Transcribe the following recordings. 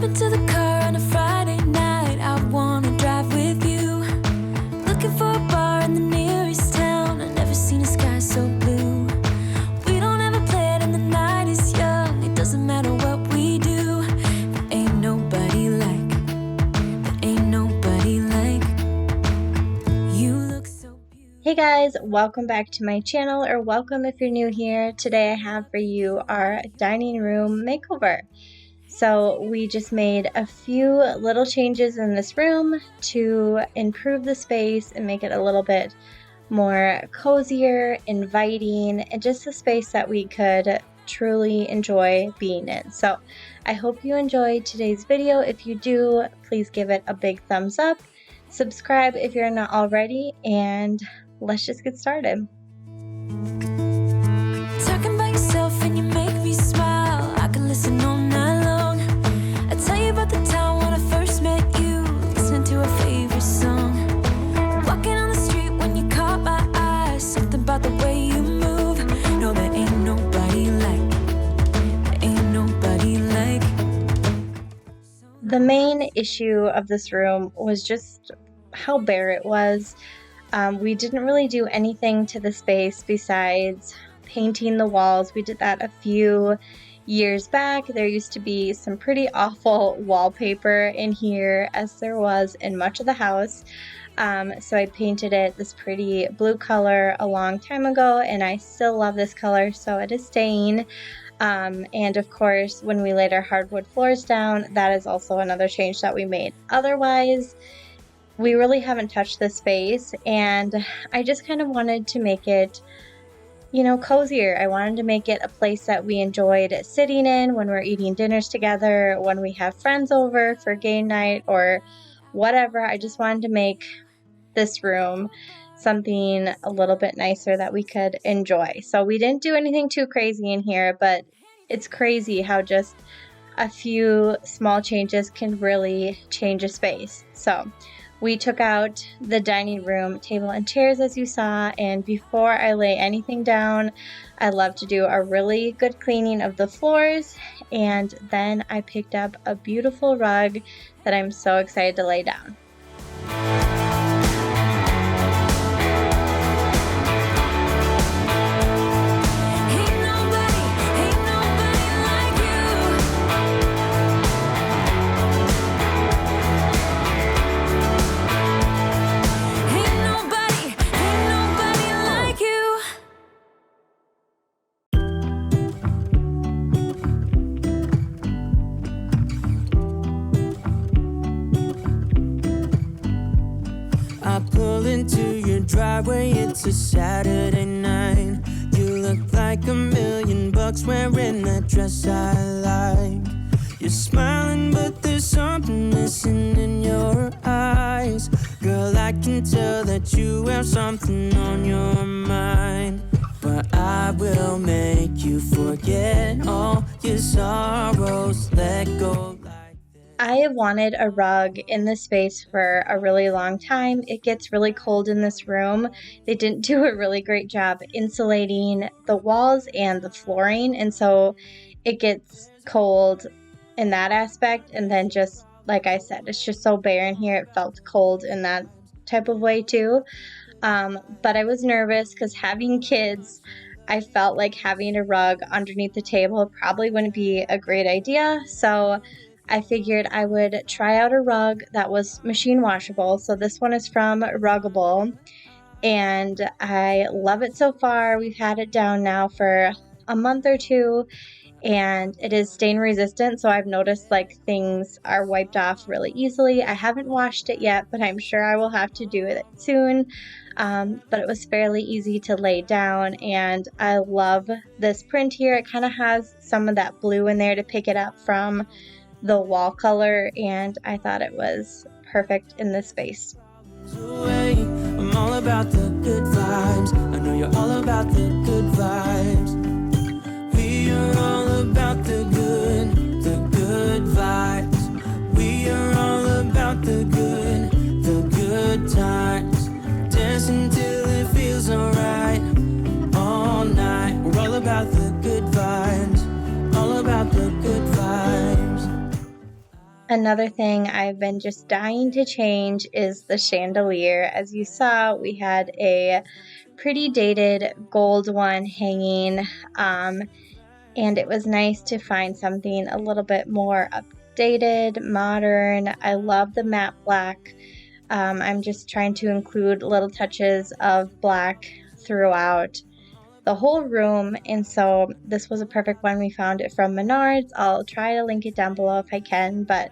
into the car on a Friday night. I wanna drive with you. Looking for a bar in the nearest town. I've never seen a sky so blue. We don't ever play it and the night is young. It doesn't matter what we do. There ain't nobody like. There ain't nobody like. You look so beautiful. Hey guys, welcome back to my channel, or welcome if you're new here. Today I have for you our dining room makeover. So we just made a few little changes in this room to improve the space and make it a little bit more cozier, inviting, and just a space that we could truly enjoy being in. So I hope you enjoyed today's video. If you do, please give it a big thumbs up. Subscribe if you're not already, and let's just get started. Talking about yourself and you make me smile. I can listen all night long. I tell you about the time when I first met you, listening to a favorite song. Walking on the street when you caught my eye. Something about the way you move. No, there ain't nobody like. There ain't nobody like. The main issue of this room was just how bare it was. We didn't really do anything to the space besides painting the walls. We did that a few years back. There used to be some pretty awful wallpaper in here, as there was in much of the house. So I painted it this pretty blue color a long time ago, and I still love this color, so it is staying. And of course, when we laid our hardwood floors down, that is also another change that we made. Otherwise, we really haven't touched this space, and I just kind of wanted to make it, you know, cozier. I wanted to make it a place that we enjoyed sitting in when we're eating dinners together, when we have friends over for game night or whatever. I just wanted to make this room something a little bit nicer that we could enjoy. So we didn't do anything too crazy in here, but it's crazy how just a few small changes can really change a space. So we took out the dining room table and chairs, as you saw, and before I lay anything down, I love to do a really good cleaning of the floors, and then I picked up a beautiful rug that I'm so excited to lay down. I pull into your driveway, it's a Saturday night. You look like $1,000,000 wearing that dress I like. You're smiling, but there's something missing in your eyes. Girl, I can tell that you have something on your mind. But I will make you forget all your sorrows, let go. I have wanted a rug in this space for a really long time. It gets really cold in this room. They didn't do a really great job insulating the walls and the flooring, and so it gets cold in that aspect. And then, just like I said, it's just so bare in here. It felt cold in that type of way too. But I was nervous because having kids, I felt like having a rug underneath the table probably wouldn't be a great idea. So I figured I would try out a rug that was machine washable. So this one is from Ruggable, and I love it so far. We've had it down now for a month or two, and it is stain resistant. So I've noticed like things are wiped off really easily. I haven't washed it yet, but I'm sure I will have to do it soon. But it was fairly easy to lay down, and I love this print here. It kind of has some of that blue in there to pick it up from the wall color, and I thought it was perfect in this space. I'm all about the good vibes. I know you're all about the good vibes. We are all about the good vibes. We are all about the good times. Dancing till it feels alright all night. We're all about the good vibes. All about the good vibes. Another thing I've been just dying to change is the chandelier. As you saw, we had a pretty dated gold one hanging, and it was nice to find something a little bit more updated, modern. I love the matte black. I'm just trying to include little touches of black throughout the whole room, and so this was a perfect one. We found it from Menards. I'll try to link it down below if I can, but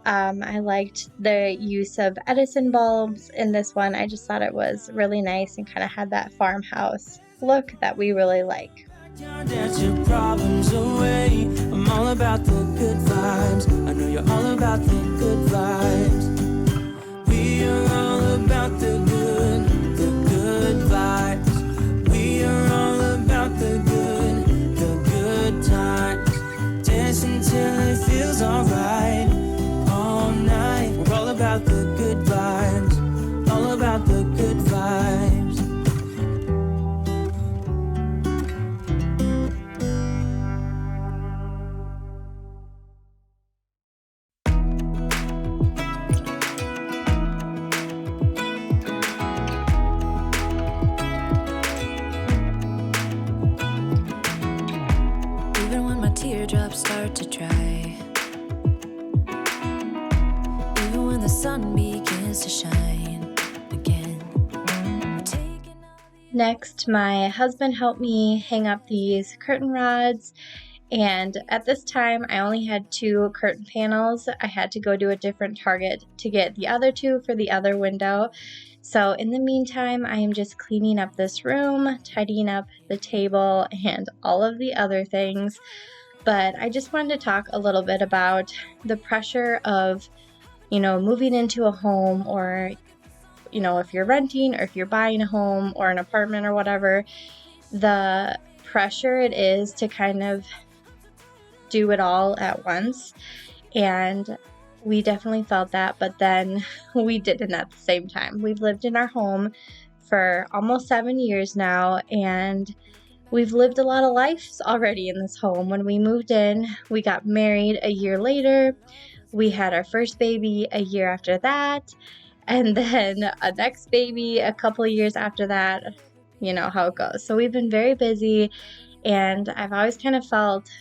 I liked the use of Edison bulbs in this one. I just thought it was really nice and kind of had that farmhouse look that we really like. Dance your problems away. I'm all about the good vibes. I know you're all about the good vibes. We are all about the good vibes. We are all about the good times. Dance until it feels alright. All night. We're all about the good vibes. All about the good vibes. Teardrops start to dry, even when the sun begins to shine again. Next, my husband helped me hang up these curtain rods, and at this time I only had 2 curtain panels. I had to go to a different Target to get the other 2 for the other window. So in the meantime, I am just cleaning up this room, tidying up the table, and all of the other things. But I just wanted to talk a little bit about the pressure of, moving into a home, or, if you're renting or if you're buying a home or an apartment or whatever, the pressure it is to kind of do it all at once. And we definitely felt that, but then we didn't at the same time. We've lived in our home for almost 7 years now, and we've lived a lot of lives already in this home. When we moved in, we got married a year later. We had our first baby a year after that, and then a next baby a couple of years after that. You know how it goes. So we've been very busy, and I've always kind of felt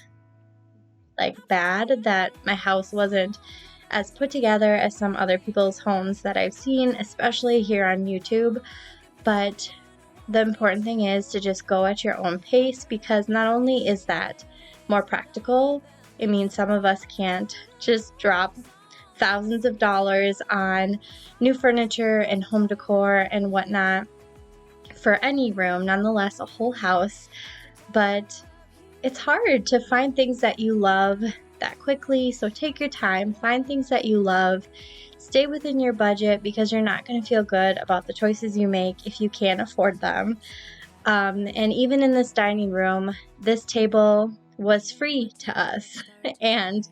like bad that my house wasn't as put together as some other people's homes that I've seen, especially here on YouTube. But the important thing is to just go at your own pace, because not only is that more practical, it means some of us can't just drop thousands of dollars on new furniture and home decor and whatnot for any room, nonetheless a whole house. But it's hard to find things that you love that quickly, so take your time, find things that you love. Stay within your budget, because you're not going to feel good about the choices you make if you can't afford them. And even in this dining room, this table was free to us, and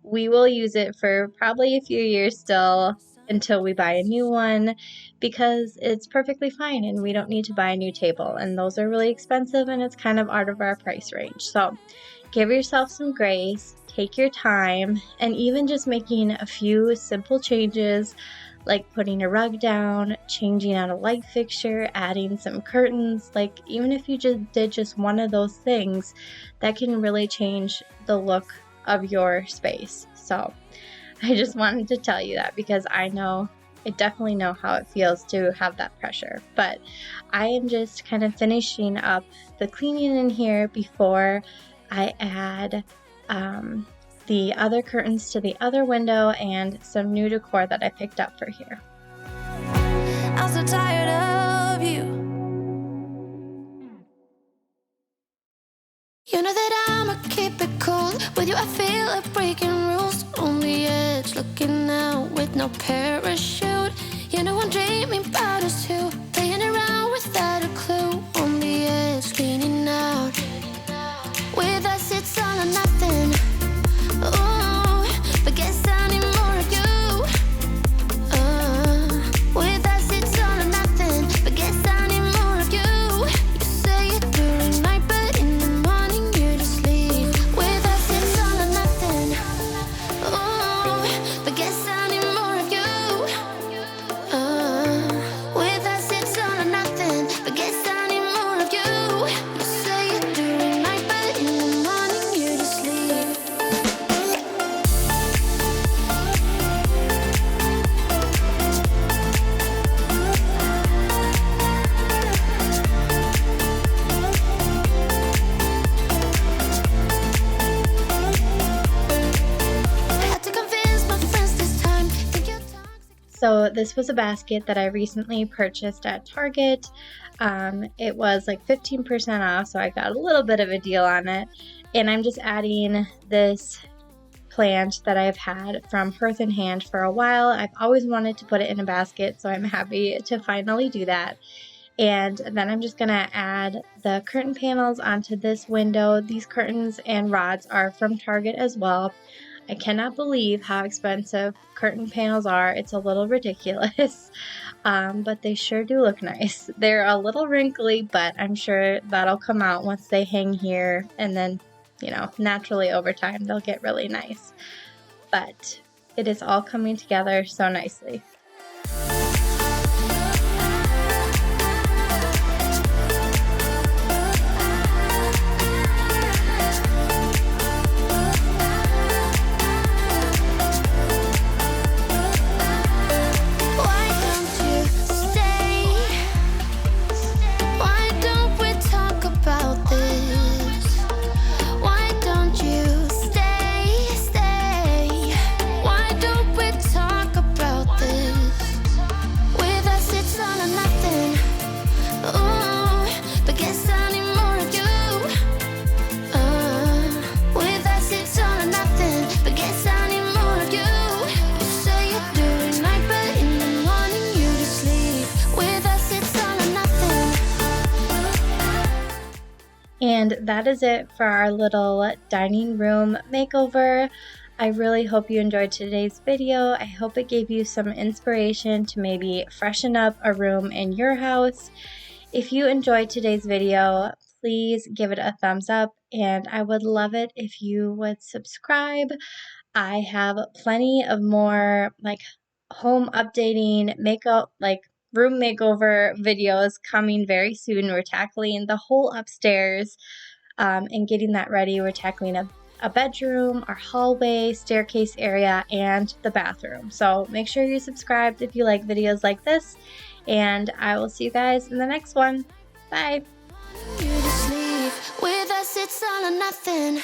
we will use it for probably a few years still until we buy a new one, because it's perfectly fine and we don't need to buy a new table, and those are really expensive and it's kind of out of our price range. So give yourself some grace, take your time, and even just making a few simple changes like putting a rug down, changing out a light fixture, adding some curtains, like even if you just did just one of those things, that can really change the look of your space. So I just wanted to tell you that, because I definitely know how it feels to have that pressure. But I am just kind of finishing up the cleaning in here before I add the other curtains to the other window and some new decor that I picked up for here. I'm so tired of you. You know that I'ma keep it cool. With you I feel like breaking rules. On the edge, looking out with no parachute. You know I'm dreaming about us two, playing around without a clue. On the edge, leaning out. With us it's all or nothing. Ooh, but guess I need more of you. With us it's all or nothing, but guess I need more of you. You say it during night, but in the morning you just leave. With us it's all or nothing. Ooh, So this was a basket that I recently purchased at Target. It was like 15% off, so I got a little bit of a deal on it. And I'm just adding this plant that I've had from Hearth and Hand for a while. I've always wanted to put it in a basket, so I'm happy to finally do that. And then I'm just gonna add the curtain panels onto this window. These curtains and rods are from Target as well. I cannot believe how expensive curtain panels are. It's a little ridiculous, but they sure do look nice. They're a little wrinkly, but I'm sure that'll come out once they hang here, and then, you know, naturally over time they'll get really nice. But it is all coming together so nicely. And that is it for our little dining room makeover. I really hope you enjoyed today's video. I hope it gave you some inspiration to maybe freshen up a room in your house. If you enjoyed today's video, please give it a thumbs up, and I would love it if you would subscribe. I have plenty of more like home updating, makeup, like room makeover videos coming very soon. We're tackling the whole upstairs and getting that ready. We're tackling a bedroom, our hallway, staircase area, and the bathroom. So make sure you're subscribed if you like videos like this, and I will see you guys in the next one. Bye. With us, it's all or nothing.